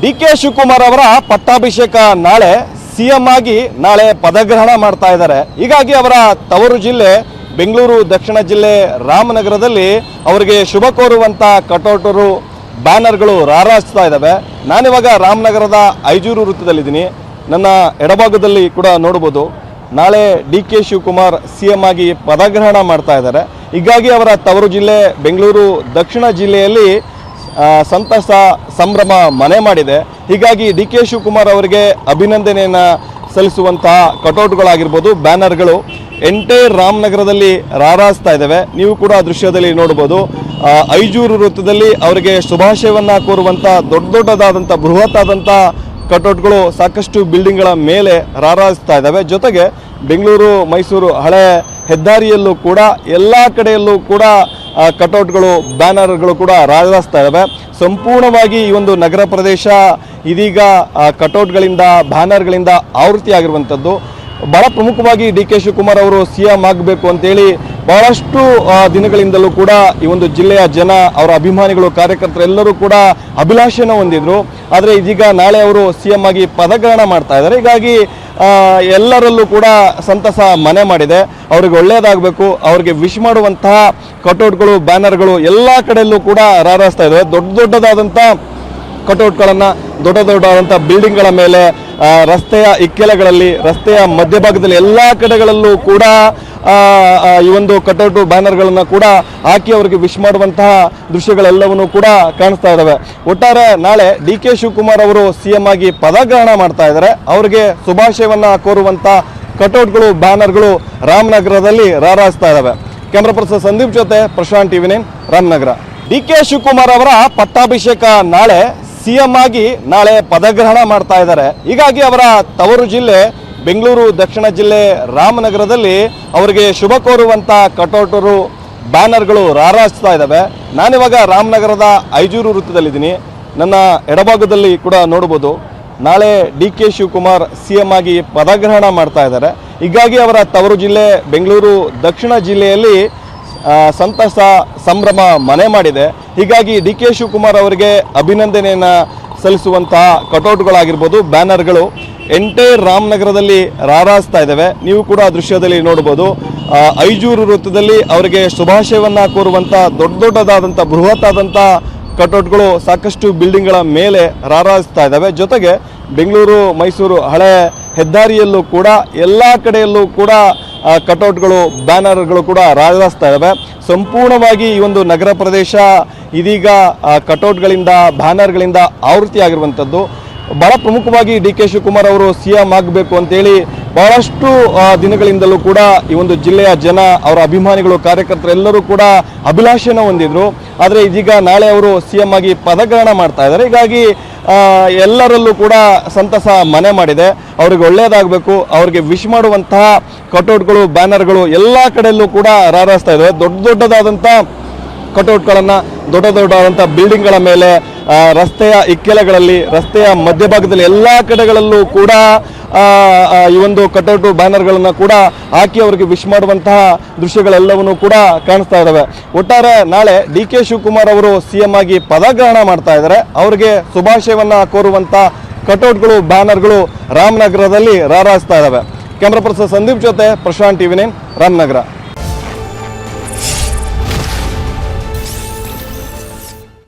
ಡಿ.ಕೆ. ಶಿವಕುಮಾರ್ ಅವರ ಪಟ್ಟಾಭಿಷೇಕ ನಾಳೆ ಸಿಎಂ ಆಗಿ ನಾಳೆ ಪದಗ್ರಹಣ ಮಾಡ್ತಾ ಇದ್ದಾರೆ. ಹೀಗಾಗಿ ಅವರ ತವರು ಜಿಲ್ಲೆ ಬೆಂಗಳೂರು ದಕ್ಷಿಣ ಜಿಲ್ಲೆ ರಾಮನಗರದಲ್ಲಿ ಅವರಿಗೆ ಶುಭ ಕೋರುವಂತ ಕಟೌಟರು ಬ್ಯಾನರ್ಗಳು ರಾರಾಜಿಸ್ತಾ ಇದ್ದಾವೆ. ನಾನಿವಾಗ ರಾಮನಗರದ ಐಜೂರು ವೃತ್ತದಲ್ಲಿದ್ದೀನಿ. ನನ್ನ ಎಡಭಾಗದಲ್ಲಿ ಕೂಡ ನೋಡಬಹುದು ನಾಳೆ ಡಿ.ಕೆ. ಶಿವಕುಮಾರ್ ಸಿಎಂ ಆಗಿ ಪದಗ್ರಹಣ ಮಾಡ್ತಾ ಇದ್ದಾರೆ. ಹೀಗಾಗಿ ಅವರ ತವರು ಜಿಲ್ಲೆ ಬೆಂಗಳೂರು ದಕ್ಷಿಣ ಜಿಲ್ಲೆಯಲ್ಲಿ ಸಂತಸ ಸಂಭ್ರಮ ಮನೆ ಮಾಡಿದೆ. ಹೀಗಾಗಿ ಡಿ.ಕೆ. ಶಿವಕುಮಾರ್ ಅವರಿಗೆ ಅಭಿನಂದನೆಯನ್ನು ಸಲ್ಲಿಸುವಂತಹ ಕಟೌಟ್ಗಳಾಗಿರ್ಬೋದು, ಬ್ಯಾನರ್ಗಳು ಎಂಟೈರ್ ರಾಮನಗರದಲ್ಲಿ ರಾರಾಜಿಸ್ತಾ ಇದ್ದಾವೆ. ನೀವು ಕೂಡ ದೃಶ್ಯದಲ್ಲಿ ನೋಡಬಹುದು. ಐಜೂರು ವೃತ್ತದಲ್ಲಿ ಅವರಿಗೆ ಶುಭಾಶಯವನ್ನ ಕೋರುವಂಥ ದೊಡ್ಡದಾದಂಥ ಬೃಹತ್ ಆದಂಥ ಕಟೌಟ್ಗಳು ಸಾಕಷ್ಟು ಬಿಲ್ಡಿಂಗ್ಗಳ ಮೇಲೆ ರಾರಾಜಿಸ್ತಾ ಇದ್ದಾವೆ. ಜೊತೆಗೆ ಬೆಂಗಳೂರು ಮೈಸೂರು ಹಳೆ ಹೆದ್ದಾರಿಯಲ್ಲೂ ಕೂಡ ಎಲ್ಲ ಕಡೆಯಲ್ಲೂ ಕೂಡ ಕಟೌಟ್ಗಳು ಬ್ಯಾನರ್ಗಳು ಕೂಡ ರಾರಾಜಿಸ್ತಾ ಇದ್ದಾವೆ. ಸಂಪೂರ್ಣವಾಗಿ ಈ ಒಂದು ನಗರ ಪ್ರದೇಶ ಇದೀಗ ಕಟೌಟ್ಗಳಿಂದ ಬ್ಯಾನರ್ಗಳಿಂದ ಆವೃತ್ತಿಯಾಗಿರುವಂಥದ್ದು. ಬಹಳ ಪ್ರಮುಖವಾಗಿ ಡಿ.ಕೆ. ಶಿವಕುಮಾರ್ ಅವರು ಸಿಎಂ ಆಗಬೇಕು ಅಂತೇಳಿ ಬಹಳಷ್ಟು ದಿನಗಳಿಂದಲೂ ಕೂಡ ಈ ಒಂದು ಜಿಲ್ಲೆಯ ಜನ, ಅವರ ಅಭಿಮಾನಿಗಳು, ಕಾರ್ಯಕರ್ತರು ಎಲ್ಲರೂ ಕೂಡ ಅಭಿಲಾಷೆಯನ್ನು ಹೊಂದಿದ್ರು. ಆದರೆ ಇದೀಗ ನಾಳೆ ಅವರು ಸಿಎಂ ಆಗಿ ಪದಗ್ರಹಣ ಮಾಡ್ತಾ ಇದ್ದಾರೆ. ಹೀಗಾಗಿ ಎಲ್ಲರಲ್ಲೂ ಕೂಡ ಸಂತಸ ಮನೆ ಮಾಡಿದೆ. ಅವ್ರಿಗೆ ಒಳ್ಳೆಯದಾಗಬೇಕು, ಅವ್ರಿಗೆ ವಿಶ್ ಮಾಡುವಂತಹ ಕಟೌಟ್ಗಳು ಬ್ಯಾನರ್ಗಳು ಎಲ್ಲ ಕಡೆಯಲ್ಲೂ ಕೂಡ ರಾರಾಜಿಸ್ತಾ ಇದ್ದಾವೆ. ದೊಡ್ಡದಾದಂಥ ಕಟೌಟ್ಗಳನ್ನು ದೊಡ್ಡದಾದಂಥ ಬಿಲ್ಡಿಂಗ್ಗಳ ಮೇಲೆ, ರಸ್ತೆಯ ಇಕ್ಕೆಲೆಗಳಲ್ಲಿ, ರಸ್ತೆಯ ಮಧ್ಯಭಾಗದಲ್ಲಿ ಎಲ್ಲ ಕಡೆಗಳಲ್ಲೂ ಕೂಡ ಈ ಒಂದು ಕಟೌಟು ಬ್ಯಾನರ್ಗಳನ್ನು ಕೂಡ ಹಾಕಿ ಅವರಿಗೆ ವಿಶ್ ಮಾಡುವಂತಹ ದೃಶ್ಯಗಳೆಲ್ಲವನ್ನೂ ಕೂಡ ಕಾಣಿಸ್ತಾ ಇದ್ದಾವೆ. ಒಟ್ಟಾರೆ ನಾಳೆ ಡಿ.ಕೆ. ಶಿವಕುಮಾರ್ ಅವರು ಸಿಎಂ ಆಗಿ ಪದಗ್ರಹಣ ಮಾಡ್ತಾ ಇದ್ದಾರೆ. ಅವರಿಗೆ ಶುಭಾಶಯವನ್ನ ಕೋರುವಂತ ಕಟೌಟ್ಗಳು ಬ್ಯಾನರ್ಗಳು ರಾಮನಗರದಲ್ಲಿ ರಾರಾಜಿಸ್ತಾ ಇದ್ದಾವೆ. ಕ್ಯಾಮ್ರಾ ಪರ್ಸನ್ ಸಂದೀಪ್ ಜೊತೆ ಪ್ರಶಾಂತ್ ಟಿವಿ9 ರಾಮನಗರ. ಡಿ.ಕೆ. ಶಿವಕುಮಾರ್ ಅವರ ಪಟ್ಟಾಭಿಷೇಕ ನಾಳೆ ಸಿಎಂ ಆಗಿ ನಾಳೆ ಪದಗ್ರಹಣ ಮಾಡ್ತಾ ಇದ್ದಾರೆ. ಹೀಗಾಗಿ ಅವರ ತವರು ಜಿಲ್ಲೆ ಬೆಂಗಳೂರು ದಕ್ಷಿಣ ಜಿಲ್ಲೆ ರಾಮನಗರದಲ್ಲಿ ಅವರಿಗೆ ಶುಭ ಕೋರುವಂತ ಕಟೌಟರು ಬ್ಯಾನರ್ಗಳು ರಾರಾಜಿಸ್ತಾ ಇದ್ದಾವೆ. ನಾನಿವಾಗ ರಾಮನಗರದ ಐಜೂರು ವೃತ್ತದಲ್ಲಿದ್ದೀನಿ. ನನ್ನ ಎಡಭಾಗದಲ್ಲಿ ಕೂಡ ನೋಡಬಹುದು ನಾಳೆ ಡಿ.ಕೆ. ಶಿವಕುಮಾರ್ ಸಿಎಂ ಆಗಿ ಪದಗ್ರಹಣ ಮಾಡ್ತಾ ಇದ್ದಾರೆ. ಹೀಗಾಗಿ ಅವರ ತವರು ಜಿಲ್ಲೆ ಬೆಂಗಳೂರು ದಕ್ಷಿಣ ಜಿಲ್ಲೆಯಲ್ಲಿ ಸಂತಸ ಸಂಭ್ರಮ ಮನೆ ಮಾಡಿದೆ. ಹೀಗಾಗಿ ಡಿ.ಕೆ. ಶಿವಕುಮಾರ್ ಅವರಿಗೆ ಅಭಿನಂದನೆಯನ್ನು ಸಲ್ಲಿಸುವಂತಹ ಕಟೌಟ್ಗಳಾಗಿರ್ಬೋದು, ಬ್ಯಾನರ್ಗಳು ಎಂಟೈರ್ ರಾಮನಗರದಲ್ಲಿ ರಾರಾಜಿಸ್ತಾ ಇದ್ದಾವೆ. ನೀವು ಕೂಡ ದೃಶ್ಯದಲ್ಲಿ ನೋಡಬಹುದು. ಐಜೂರು ವೃತ್ತದಲ್ಲಿ ಅವರಿಗೆ ಶುಭಾಶಯವನ್ನ ಕೋರುವಂಥ ದೊಡ್ಡದಾದಂಥ ಬೃಹತ್ ಆದಂಥ ಕಟೌಟ್ಗಳು ಸಾಕಷ್ಟು ಬಿಲ್ಡಿಂಗ್ಗಳ ಮೇಲೆ ರಾರಾಜಿಸ್ತಾ ಇದ್ದಾವೆ. ಜೊತೆಗೆ ಬೆಂಗಳೂರು ಮೈಸೂರು ಹಳೆ ಹೆದ್ದಾರಿಯಲ್ಲೂ ಕೂಡ ಎಲ್ಲ ಕಡೆಯಲ್ಲೂ ಕೂಡ ಕಟೌಟ್ಗಳು ಬ್ಯಾನರ್ಗಳು ಕೂಡ ರಾರಾಜಿಸ್ತಾ ಇದ್ದಾವೆ. ಸಂಪೂರ್ಣವಾಗಿ ಈ ಒಂದು ನಗರ ಪ್ರದೇಶ ಇದೀಗ ಕಟೌಟ್ಗಳಿಂದ ಬ್ಯಾನರ್ಗಳಿಂದ ಆವೃತ್ತಿಯಾಗಿರುವಂಥದ್ದು. ಬಹಳ ಪ್ರಮುಖವಾಗಿ ಡಿ.ಕೆ. ಶಿವಕುಮಾರ್ ಅವರು ಸಿಎಂ ಆಗಬೇಕು ಅಂತೇಳಿ ಬಹಳಷ್ಟು ದಿನಗಳಿಂದಲೂ ಕೂಡ ಈ ಒಂದು ಜಿಲ್ಲೆಯ ಜನ, ಅವರ ಅಭಿಮಾನಿಗಳು, ಕಾರ್ಯಕರ್ತರು ಎಲ್ಲರೂ ಕೂಡ ಅಭಿಲಾಷೆಯನ್ನು ಹೊಂದಿದ್ರು. ಆದರೆ ಇದೀಗ ನಾಳೆ ಅವರು ಸಿಎಂ ಆಗಿ ಪದಗ್ರಹಣ ಮಾಡ್ತಾ ಇದ್ದಾರೆ. ಹೀಗಾಗಿ ಎಲ್ಲರಲ್ಲೂ ಕೂಡ ಸಂತಸ ಮನೆ ಮಾಡಿದೆ. ಅವ್ರಿಗೆ ಒಳ್ಳೆಯದಾಗಬೇಕು, ಅವ್ರಿಗೆ ವಿಶ್ ಮಾಡುವಂತಹ ಕಟೌಟ್ಗಳು ಬ್ಯಾನರ್ಗಳು ಎಲ್ಲ ಕಡೆಯಲ್ಲೂ ಕೂಡ ರಾರಾಜಿಸ್ತಾ ಇದ್ದಾವೆ. ದೊಡ್ಡದಾದಂಥ ಕಟೌಟ್ಗಳನ್ನು ದೊಡ್ಡದಾದಂಥ ಬಿಲ್ಡಿಂಗ್ಗಳ ಮೇಲೆ, ರಸ್ತೆಯ ಇಕ್ಕೆಲೆಗಳಲ್ಲಿ, ರಸ್ತೆಯ ಮಧ್ಯಭಾಗದಲ್ಲಿ ಎಲ್ಲ ಕಡೆಗಳಲ್ಲೂ ಕೂಡ ಈ ಒಂದು ಕಟೌಟು ಬ್ಯಾನರ್ಗಳನ್ನು ಕೂಡ ಹಾಕಿ ಅವರಿಗೆ ವಿಶ್ ಮಾಡುವಂತಹ ದೃಶ್ಯಗಳೆಲ್ಲವನ್ನೂ ಕೂಡ ಕಾಣಿಸ್ತಾ ಇದ್ದಾವೆ. ಒಟ್ಟಾರೆ ನಾಳೆ ಡಿ.ಕೆ. ಶಿವಕುಮಾರ್ ಅವರು ಸಿಎಂ ಆಗಿ ಪದಗ್ರಹಣ ಮಾಡ್ತಾ ಇದ್ದಾರೆ. ಅವರಿಗೆ ಶುಭಾಶಯವನ್ನ ಕೋರುವಂತ ಕಟೌಟ್ಗಳು ಬ್ಯಾನರ್ಗಳು ರಾಮನಗರದಲ್ಲಿ ರಾರಾಜಿಸ್ತಾ ಇದ್ದಾವೆ. ಕ್ಯಾಮ್ರಾ ಪರ್ಸನ್ ಸಂದೀಪ್ ಜೊತೆ ಪ್ರಶಾಂತ್ ಟಿವಿ9 ರಾಮನಗರ.